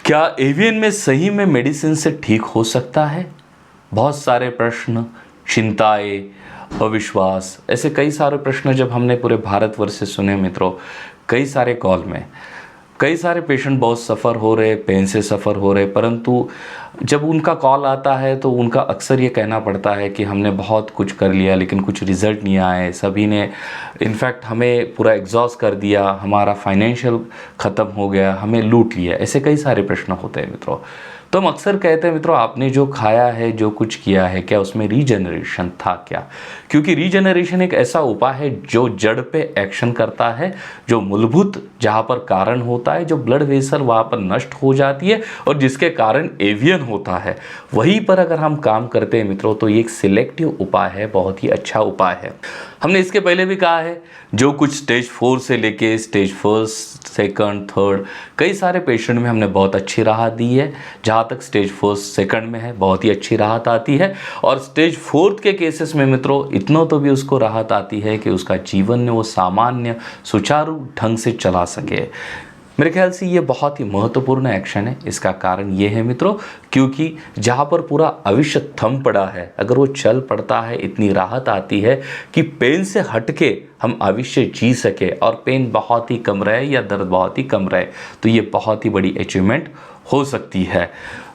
क्या एवियन में सही में मेडिसिन से ठीक हो सकता है? बहुत सारे प्रश्न, चिंताएं, अविश्वास, ऐसे कई सारे प्रश्न जब हमने पूरे भारतवर्ष से सुने मित्रों, कई सारे कॉल में कई सारे पेशेंट बहुत सफ़र हो रहे, पेन से सफ़र हो रहे, परंतु जब उनका कॉल आता है तो उनका अक्सर ये कहना पड़ता है कि हमने बहुत कुछ कर लिया लेकिन कुछ रिज़ल्ट नहीं आए, सभी ने इनफैक्ट हमें पूरा एग्जॉस्ट कर दिया, हमारा फाइनेंशियल ख़त्म हो गया, हमें लूट लिया। ऐसे कई सारे प्रश्न होते हैं मित्रों। तो हम अक्सर कहते हैं मित्रों, आपने जो खाया है, जो कुछ किया है, क्या उसमें रीजनरेशन था क्या? क्योंकि रीजनरेशन एक ऐसा उपाय है जो जड़ पे एक्शन करता है, जो मूलभूत जहाँ पर कारण होता है, जो ब्लड वेसल वहाँ पर नष्ट हो जाती है और जिसके कारण एवियन होता है, वहीं पर अगर हम काम करते हैं मित्रों तो ये एक सिलेक्टिव उपाय है, बहुत ही अच्छा उपाय है। हमने इसके पहले भी कहा है, जो कुछ स्टेज 4 से लेके स्टेज 1, 2, 3 कई सारे पेशेंट में हमने बहुत अच्छी राहत दी है। जहाँ तक स्टेज 1, 2 में है बहुत ही अच्छी राहत आती है, और स्टेज 4 के केसेस में मित्रों इतना तो भी उसको राहत आती है कि उसका जीवन में वो सामान्य सुचारू ढंग से चला सके। मेरे ख्याल से ये बहुत ही महत्वपूर्ण एक्शन है। इसका कारण ये है मित्रों, क्योंकि जहाँ पर पूरा भविष्य थम पड़ा है, अगर वो चल पड़ता है, इतनी राहत आती है कि पेन से हटके हम भविष्य जी सके और पेन बहुत ही कम रहे या दर्द बहुत ही कम रहे, तो ये बहुत ही बड़ी अचीवमेंट हो सकती है।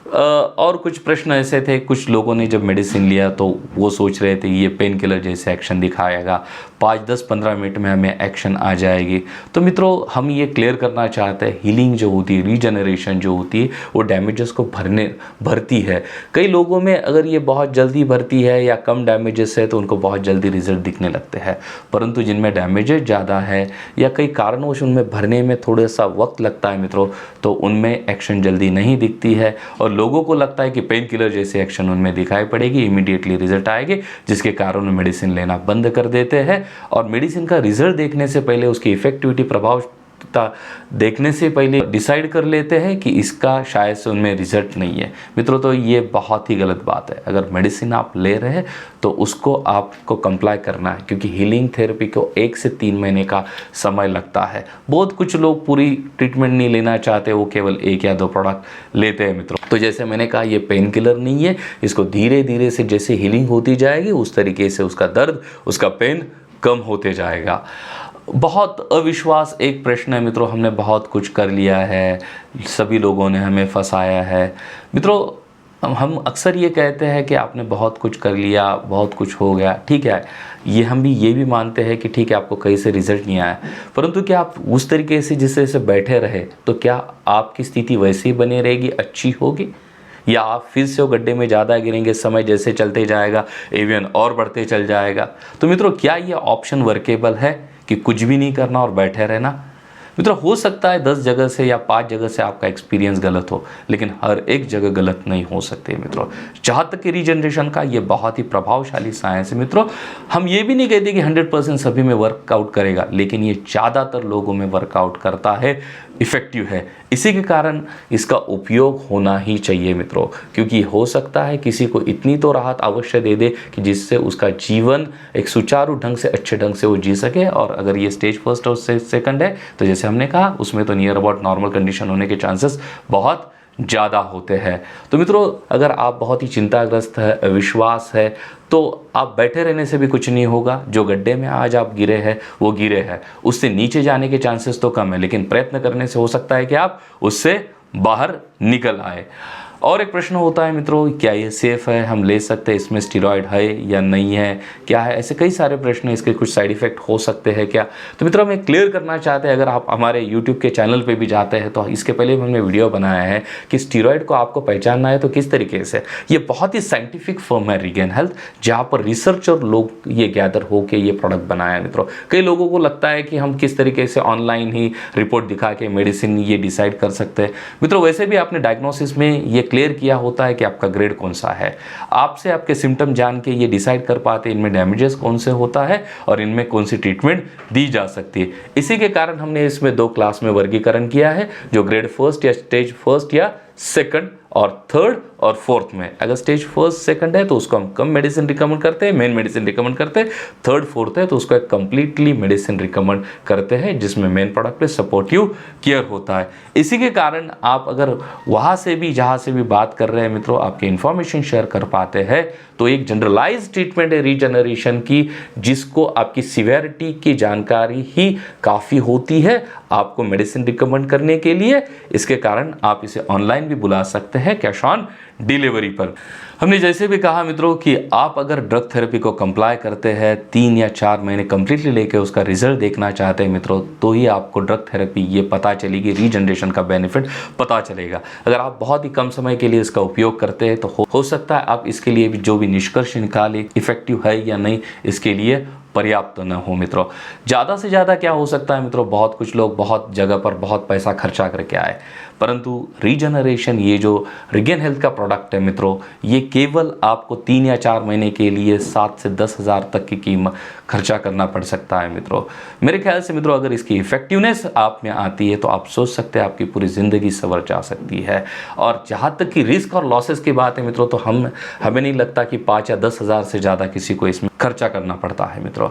और कुछ प्रश्न ऐसे थे, कुछ लोगों ने जब मेडिसिन लिया तो वो सोच रहे थे ये पेन किलर जैसे एक्शन दिखाएगा, 5, 10, 15 मिनट में हमें एक्शन आ जाएगी। तो मित्रों हम ये क्लियर करना चाहते हैं, हीलिंग जो होती है, रीजनरेशन जो होती है, वो डैमेजेस को भरती है। कई लोगों में अगर ये बहुत जल्दी भरती है या कम डैमेजेस है तो उनको बहुत जल्दी रिजल्ट दिखने लगते हैं, परंतु जिनमें डैमेजेस ज़्यादा है या कई कारणों से उनमें भरने में थोड़ा सा वक्त लगता है मित्रों, तो उनमें एक्शन जल्दी नहीं दिखती है और लोगों को लगता है कि पेन किलर जैसे एक्शन उनमें दिखाई पड़ेगी, इमीडिएटली रिजल्ट आएगी, जिसके कारण उन्हें मेडिसिन लेना बंद कर देते हैं। और मेडिसिन का रिजल्ट देखने से पहले, उसकी इफेक्टिविटी, प्रभावता देखने से पहले डिसाइड कर लेते हैं कि इसका शायद से उनमें रिजल्ट नहीं है मित्रों। तो ये बहुत ही गलत बात है। अगर मेडिसिन आप ले रहे हैं तो उसको आपको कंप्लाई करना है, क्योंकि हीलिंग थेरेपी को 1 से 3 महीने का समय लगता है। बहुत कुछ लोग पूरी ट्रीटमेंट नहीं लेना चाहते, वो केवल 1 या 2 प्रोडक्ट लेते हैं मित्रों। तो जैसे मैंने कहा, ये पेन किलर नहीं है, इसको धीरे धीरे से जैसे हीलिंग होती जाएगी उस तरीके से उसका दर्द, उसका पेन कम होते जाएगा। बहुत अविश्वास एक प्रश्न है मित्रों, हमने बहुत कुछ कर लिया है, सभी लोगों ने हमें फंसाया है मित्रों। हम अक्सर ये कहते हैं कि आपने बहुत कुछ कर लिया, बहुत कुछ हो गया, ठीक है, ये हम भी ये भी मानते हैं कि ठीक है आपको कहीं से रिजल्ट नहीं आया, परंतु क्या आप उस तरीके से जिस तरह से बैठे रहे तो क्या आपकी स्थिति वैसी ही बनी रहेगी, अच्छी होगी, या आप फिर से वो गड्ढे में ज़्यादा गिरेंगे? समय जैसे चलते जाएगा एवियन और बढ़ते चल जाएगा। तो मित्रों क्या ये ऑप्शन वर्केबल है कि कुछ भी नहीं करना और बैठे रहना? मित्रों हो सकता है 10 जगह से या 5 जगह से आपका एक्सपीरियंस गलत हो, लेकिन हर एक जगह गलत नहीं हो सकते मित्रों। जहाँ तक कि रीजनरेशन का ये बहुत ही प्रभावशाली साइंस है मित्रों। हम ये भी नहीं कहते कि 100% सभी में वर्कआउट करेगा, लेकिन ये ज़्यादातर लोगों में वर्कआउट करता है, इफ़ेक्टिव है। इसी के कारण इसका उपयोग होना ही चाहिए मित्रों, क्योंकि हो सकता है किसी को इतनी तो राहत अवश्य दे दे कि जिससे उसका जीवन एक सुचारू ढंग से, अच्छे ढंग से वो जी सके। और अगर ये स्टेज 1 और 2 है तो जैसे हमने कहा उसमें तो नियर अबाउट नॉर्मल कंडीशन होने के चांसेस बहुत ज़्यादा होते हैं। तो मित्रों अगर आप बहुत ही चिंताग्रस्त है, अविश्वास है, तो आप बैठे रहने से भी कुछ नहीं होगा। जो गड्ढे में आज आप गिरे हैं वो गिरे हैं, उससे नीचे जाने के चांसेस तो कम है, लेकिन प्रयत्न करने से हो सकता है कि आप उससे बाहर निकल आए। और एक प्रश्न होता है मित्रों, क्या ये सेफ़ है, हम ले सकते हैं, इसमें स्टेरॉयड है या नहीं है, क्या है, ऐसे कई सारे प्रश्न, इसके कुछ साइड इफ़ेक्ट हो सकते हैं क्या? तो मित्रों मैं क्लियर करना चाहते हैं, अगर आप हमारे यूट्यूब के चैनल पे भी जाते हैं तो इसके पहले भी हमने वीडियो बनाया है कि स्टेरॉयड को आपको पहचानना है तो किस तरीके से। ये बहुत ही साइंटिफिक फर्म है रीगेन हेल्थ, जहाँ पर रिसर्चर लोग ये गैदर होकर ये प्रोडक्ट बनाया मित्रों। कई लोगों को लगता है कि हम किस तरीके से ऑनलाइन ही रिपोर्ट दिखा के मेडिसिन ये डिसाइड कर सकते हैं मित्रों। वैसे भी आपने डायग्नोसिस में ये क्लियर किया होता है कि आपका ग्रेड कौन सा है, आपसे आपके सिम्टम जान के ये डिसाइड कर पाते हैं इनमें डैमेजेस कौन से होता है और इनमें कौन सी ट्रीटमेंट दी जा सकती है। इसी के कारण हमने इसमें 2 क्लास में वर्गीकरण किया है, जो ग्रेड 1 या स्टेज 1 या 2 और 3 और फोर्थ में। अगर स्टेज फर्स्ट सेकंड है तो उसको हम कम मेडिसिन रिकमेंड करते हैं, मेन मेडिसिन रिकमेंड करते हैं। थर्ड फोर्थ है तो उसको एक कंप्लीटली मेडिसिन रिकमेंड करते हैं, जिसमें मेन प्रोडक्ट पे सपोर्टिव केयर होता है। इसी के कारण आप अगर वहाँ से भी जहाँ से भी बात कर रहे हैं मित्रों, आपके इन्फॉर्मेशन शेयर कर पाते हैं, तो एक जनरलाइज ट्रीटमेंट है रीजनरेशन की, जिसको आपकी सिवियरिटी की जानकारी ही काफ़ी होती है आपको मेडिसिन रिकमेंड करने के लिए। इसके कारण आप इसे ऑनलाइन भी बुला सकते हैं कैश ऑन डिलीवरी पर। हमने जैसे भी कहा मित्रों कि आप अगर ड्रग थेरेपी को कंप्लाई करते हैं, 3 या 4 महीने कंप्लीटली लेके उसका रिजल्ट देखना चाहते हैं मित्रों, तो ही आपको ड्रग थेरेपी ये पता चलेगी, रीजनरेशन का बेनिफिट पता चलेगा। अगर आप बहुत ही कम समय के लिए इसका उपयोग करते हैं तो हो सकता है आप इसके लिए भी जो भी निष्कर्ष निकाले इफेक्टिव है या नहीं, इसके लिए पर्याप्त न हो मित्रों। ज़्यादा से ज़्यादा क्या हो सकता है मित्रों, बहुत कुछ लोग बहुत जगह पर बहुत पैसा खर्चा करके आए, परंतु रीजनरेशन ये जो रिगेन हेल्थ का प्रोडक्ट है मित्रों, ये केवल आपको 3 या 4 महीने के लिए 7 से 10 हज़ार तक की कीमत खर्चा करना पड़ सकता है मित्रों। मेरे ख्याल से मित्रों अगर इसकी इफेक्टिवनेस आप में आती है तो आप सोच सकते हैं आपकी पूरी ज़िंदगी संवर जा सकती है। और जहाँ तक कि रिस्क और लॉसेस की बात है मित्रों, तो हमें नहीं लगता कि 5 या 10 हज़ार से ज़्यादा किसी को इसमें खर्चा करना पड़ता है मित्रों।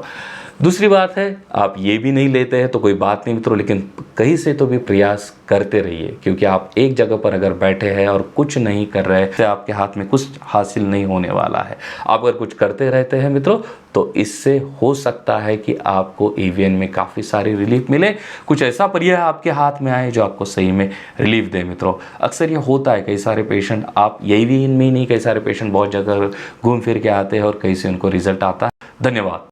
दूसरी बात है, आप ये भी नहीं लेते हैं तो कोई बात नहीं मित्रों, लेकिन कहीं से तो भी प्रयास करते रहिए, क्योंकि आप एक जगह पर अगर बैठे हैं और कुछ नहीं कर रहे तो आपके हाथ में कुछ हासिल नहीं होने वाला है। आप अगर कुछ करते रहते हैं मित्रों तो इससे हो सकता है कि आपको एवीएन में काफ़ी सारी रिलीफ मिले, कुछ ऐसा पर्याय आपके हाथ में आए जो आपको सही में रिलीफ दे मित्रों। अक्सर ये होता है, कई सारे पेशेंट, आप एवीएन में ही नहीं, कई सारे पेशेंट बहुत जगह घूम फिर के आते हैं और कहीं से उनको रिजल्ट आता है। धन्यवाद।